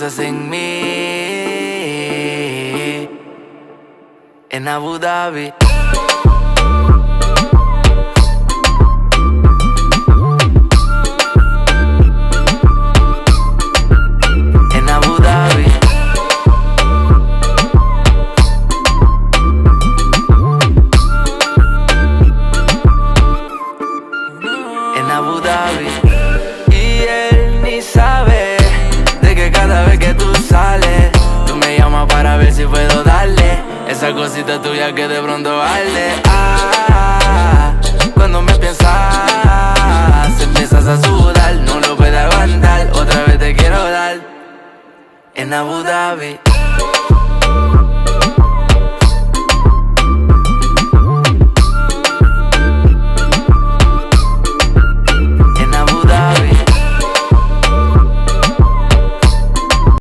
En mí, en Abu Dhabi. En Abu Dhabi. En Abu Dhabi. Y él ni sabe de que cada vez que tú sales, tú me llamas para ver si puedo darle esa cosita tuya que de pronto arde. Cuando me piensas, empiezas a sudar, no lo puedes aguantar. Otra vez te quiero dar en Abu Dhabi.